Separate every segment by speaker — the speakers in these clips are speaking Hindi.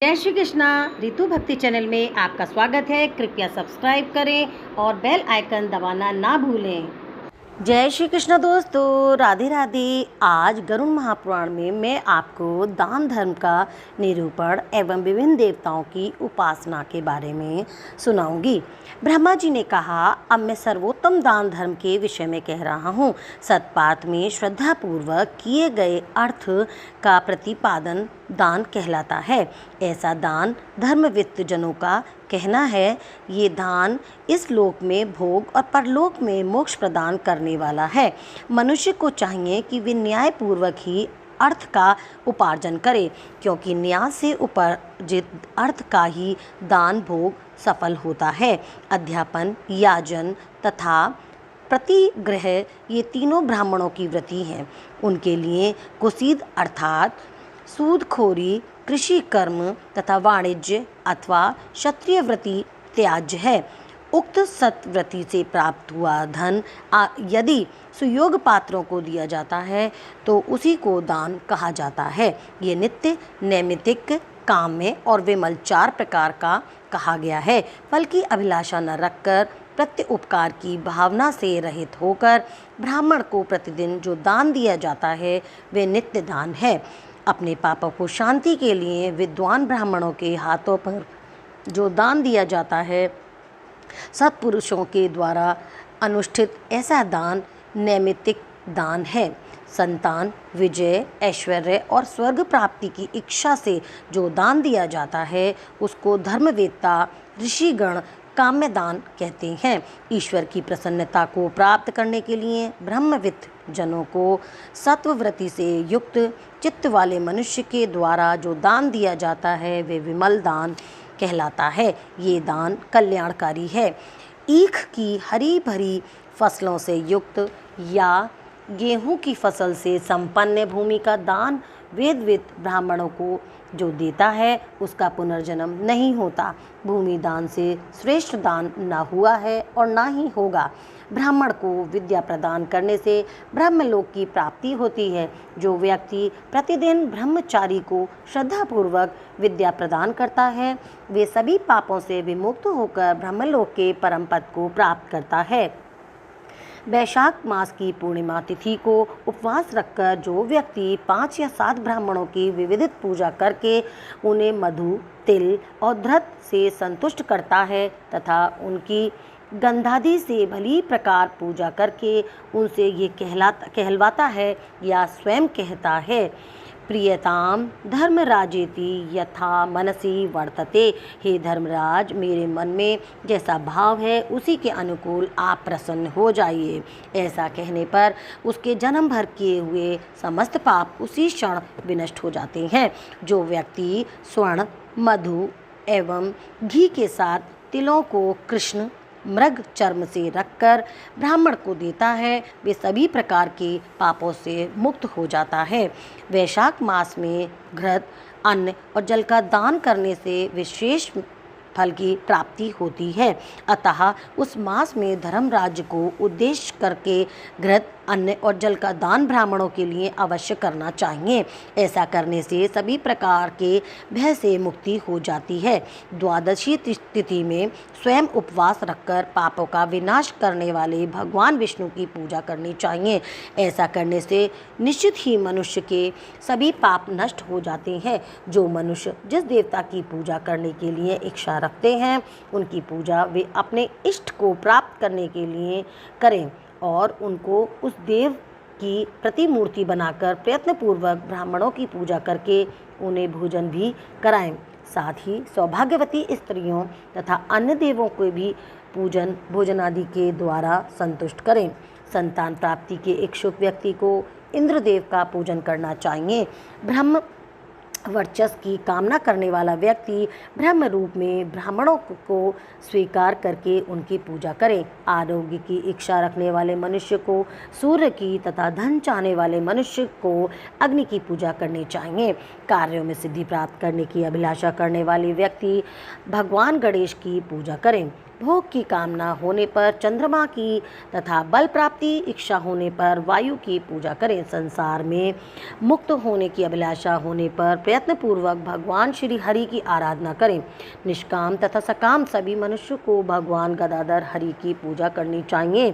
Speaker 1: जय श्री कृष्णा। रितु भक्ति चैनल में आपका स्वागत है। कृपया सब्सक्राइब करें और बेल आइकन दबाना ना भूलें। जय श्री कृष्ण दोस्तों, राधे राधे। आज गरुड़ महापुराण में मैं आपको दान धर्म का निरूपण एवं विभिन्न देवताओं की उपासना के बारे में सुनाऊंगी। ब्रह्मा जी ने कहा, अब मैं सर्वोत्तम दान धर्म के विषय में कह रहा हूँ। सत्पात्र में श्रद्धापूर्वक किए गए अर्थ का प्रतिपादन दान कहलाता है। ऐसा दान धर्मवित्त जनों का कहना है। ये दान इस लोक में भोग और परलोक में मोक्ष प्रदान करने वाला है। मनुष्य को चाहिए कि वे न्यायपूर्वक ही अर्थ का उपार्जन करे, क्योंकि न्याय से उपार्जित अर्थ का ही दान भोग सफल होता है। अध्यापन, याजन तथा प्रतिग्रह ये तीनों ब्राह्मणों की वृत्ति हैं। उनके लिए कुसीद अर्थात सूदखोरी, कृषि कर्म तथा वाणिज्य अथवा क्षत्रिय वृत्ति त्याज्य है। उक्त सत्वृत्ति से प्राप्त हुआ धन यदि सुयोग पात्रों को दिया जाता है तो उसी को दान कहा जाता है। ये नित्य, नैमित्तिक, काम्य और विमल 4 प्रकार का कहा गया है। फल की अभिलाषा न रखकर प्रत्य उपकार की भावना से रहित होकर ब्राह्मण को प्रतिदिन जो दान दिया जाता है वे नित्य दान है। अपने पापों को शांति के लिए विद्वान ब्राह्मणों के हाथों पर जो दान दिया जाता है, सत्पुरुषों के द्वारा अनुष्ठित ऐसा दान नैमित्तिक दान है। संतान, विजय, ऐश्वर्य और स्वर्ग प्राप्ति की इच्छा से जो दान दिया जाता है उसको धर्मवेत्ता ऋषिगण काम्य दान कहते हैं। ईश्वर की प्रसन्नता को प्राप्त करने के लिए ब्रह्मवित्त जनों को सत्ववृत्ति से युक्त चित्त वाले मनुष्य के द्वारा जो दान दिया जाता है वे विमल दान कहलाता है। ये दान कल्याणकारी है। ईख की हरी भरी फसलों से युक्त या गेहूं की फसल से संपन्न भूमि का दान वेदविद ब्राह्मणों को जो देता है उसका पुनर्जन्म नहीं होता। भूमि दान से श्रेष्ठ दान न हुआ है और ना ही होगा। ब्राह्मण को विद्या प्रदान करने से ब्रह्मलोक की प्राप्ति होती है। जो व्यक्ति प्रतिदिन ब्रह्मचारी को श्रद्धापूर्वक विद्या प्रदान करता है वे सभी पापों से विमुक्त होकर ब्रह्मलोक के परम पद को प्राप्त करता है। वैशाख मास की पूर्णिमा तिथि को उपवास रखकर जो व्यक्ति 5 या 7 ब्राह्मणों की विविधित पूजा करके उन्हें मधु, तिल और धृत से संतुष्ट करता है तथा उनकी गंधादि से भली प्रकार पूजा करके उनसे ये कहलवाता है या स्वयं कहता है, प्रियताम धर्मराजेति यथा मनसी वर्तते। हे धर्मराज, मेरे मन में जैसा भाव है उसी के अनुकूल आप प्रसन्न हो जाइए। ऐसा कहने पर उसके जन्म भर किए हुए समस्त पाप उसी क्षण विनष्ट हो जाते हैं। जो व्यक्ति स्वर्ण, मधु एवं घी के साथ तिलों को कृष्ण मृग चर्म से रखकर ब्राह्मण को देता है वे सभी प्रकार के पापों से मुक्त हो जाता है। वैशाख मास में घृत, अन्न और जल का दान करने से विशेष फल की प्राप्ति होती है। अतः उस मास में धर्मराज को उद्देश्य करके घृत, अन्न और जल का दान ब्राह्मणों के लिए अवश्य करना चाहिए। ऐसा करने से सभी प्रकार के भय से मुक्ति हो जाती है। द्वादशी तिथि में स्वयं उपवास रखकर पापों का विनाश करने वाले भगवान विष्णु की पूजा करनी चाहिए। ऐसा करने से निश्चित ही मनुष्य के सभी पाप नष्ट हो जाते हैं। जो मनुष्य जिस देवता की पूजा करने के लिए इच्छा रखते हैं उनकी पूजा वे अपने इष्ट को प्राप्त करने के लिए करें और उनको उस देव की प्रतिमूर्ति बनाकर प्रयत्नपूर्वक ब्राह्मणों की पूजा करके उन्हें भोजन भी कराएं। साथ ही सौभाग्यवती स्त्रियों तथा अन्य देवों को भी पूजन भोजन आदि के द्वारा संतुष्ट करें। संतान प्राप्ति के इच्छुक व्यक्ति को इंद्रदेव का पूजन करना चाहिए। ब्रह्म वर्चस्व की कामना करने वाला व्यक्ति ब्रह्म रूप में ब्राह्मणों को स्वीकार करके उनकी पूजा करे। आरोग्य की इच्छा रखने वाले मनुष्य को सूर्य की तथा धन चाहने वाले मनुष्य को अग्नि की पूजा करनी चाहिए। कार्यों में सिद्धि प्राप्त करने की अभिलाषा करने वाले व्यक्ति भगवान गणेश की पूजा करें। भोग की कामना होने पर चंद्रमा की तथा बल प्राप्ति इच्छा होने पर वायु की पूजा करें। संसार में मुक्त होने की अभिलाषा होने पर प्रयत्नपूर्वक भगवान श्री हरि की आराधना करें। निष्काम तथा सकाम सभी मनुष्य को भगवान गदाधर हरि की पूजा करनी चाहिए।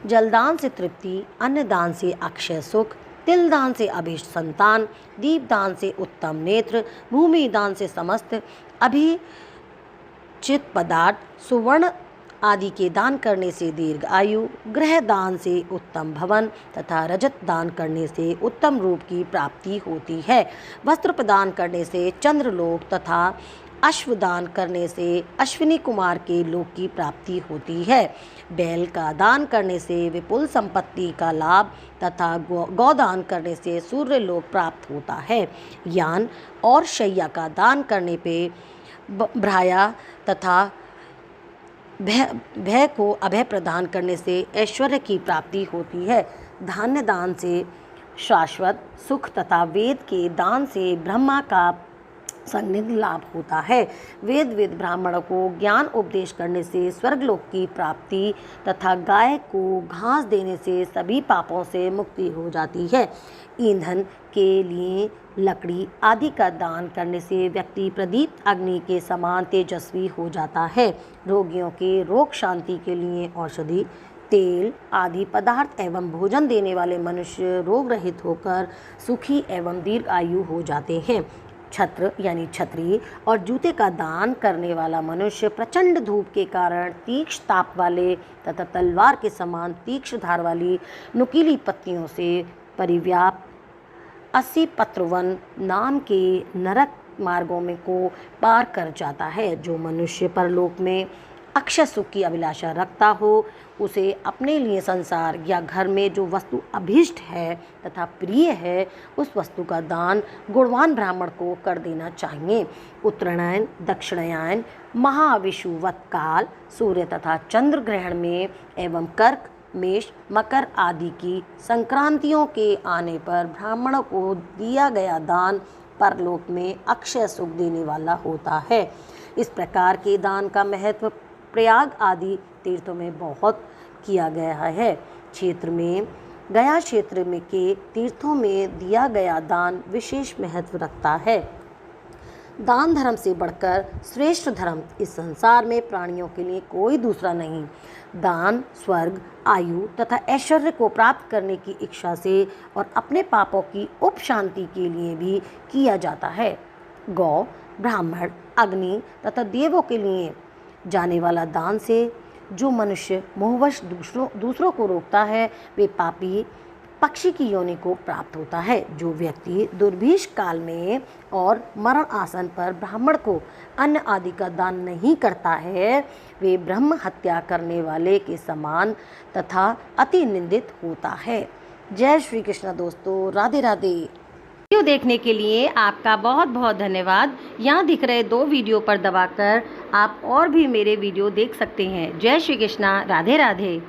Speaker 1: जलदान से तृप्ति, अन्नदान से अक्षय सुख, तिल दान से अभीष्ट संतान, दीप दान से उत्तम नेत्र, भूमि दान से समस्त अभिचित पदार्थ, सुवर्ण आदि के दान करने से दीर्घ आयु, गृह दान से उत्तम भवन तथा रजत दान करने से उत्तम रूप की प्राप्ति होती है। वस्त्र प्रदान करने से चंद्रलोक तथा अश्वदान करने से अश्विनी कुमार के लोक की प्राप्ति होती है। बैल का दान करने से विपुल संपत्ति का लाभ तथा गौदान करने से सूर्य लोक प्राप्त होता है। यान और शैया का दान करने पे भ्राया तथा भय को अभय प्रदान करने से ऐश्वर्य की प्राप्ति होती है। धान्य दान से शाश्वत सुख तथा वेद के दान से ब्रह्मा का सन्निधि लाभ होता है। वेद ब्राह्मण को ज्ञान उपदेश करने से स्वर्गलोक की प्राप्ति तथा गाय को घास देने से सभी पापों से मुक्ति हो जाती है। ईंधन के लिए लकड़ी आदि का दान करने से व्यक्ति प्रदीप्त अग्नि के समान तेजस्वी हो जाता है। रोगियों के रोग शांति के लिए औषधि, तेल आदि पदार्थ एवं भोजन देने वाले मनुष्य रोग रहित होकर सुखी एवं दीर्घ आयु हो जाते हैं। छत्र यानी छतरी और जूते का दान करने वाला मनुष्य प्रचंड धूप के कारण तीक्ष्ण ताप वाले तथा तलवार के समान तीक्ष्ण धार वाली नुकीली पत्तियों से परिव्याप्त 80 पत्रवन नाम के नरक मार्गों में को पार कर जाता है। जो मनुष्य परलोक में अक्षय सुख की अभिलाषा रखता हो, उसे अपने लिए संसार या घर में जो वस्तु अभीष्ट है तथा प्रिय है, उस वस्तु का दान गुणवान ब्राह्मण को कर देना चाहिए। उत्तरायण, दक्षिणायन, महाविषुवत काल, सूर्य तथा चंद्र ग्रहण में एवं कर्क, मेष, मकर आदि की संक्रांतियों के आने पर ब्राह्मणों को दिया गया दान परलोक में अक्षय सुख देने वाला होता है। इस प्रकार के दान का महत्व प्रयाग आदि तीर्थों में बहुत किया गया है। क्षेत्र में के तीर्थों में दिया गया दान विशेष महत्व रखता है। दान धर्म से बढ़कर श्रेष्ठ धर्म इस संसार में प्राणियों के लिए कोई दूसरा नहीं। दान स्वर्ग, आयु तथा ऐश्वर्य को प्राप्त करने की इच्छा से और अपने पापों की उपशांति के लिए भी किया जाता है। गौ, ब्राह्मण, अग्नि तथा देवों के लिए जाने वाला दान से जो मनुष्य मोहवश दूसरों को रोकता है, वे पापी पक्षी की योनि को प्राप्त होता है। जो व्यक्ति दुर्भिक्ष काल में और मरण आसन पर ब्राह्मण को अन्न आदि का दान नहीं करता है, वे ब्रह्म हत्या करने वाले के समान तथा अति निंदित होता है। जय श्री कृष्ण दोस्तों, राधे राधे। वीडियो देखने के लिए आपका बहुत बहुत धन्यवाद। यहाँ दिख रहे 2 वीडियो पर दबाकर आप और भी मेरे वीडियो देख सकते हैं। जय श्री कृष्णा, राधे राधे।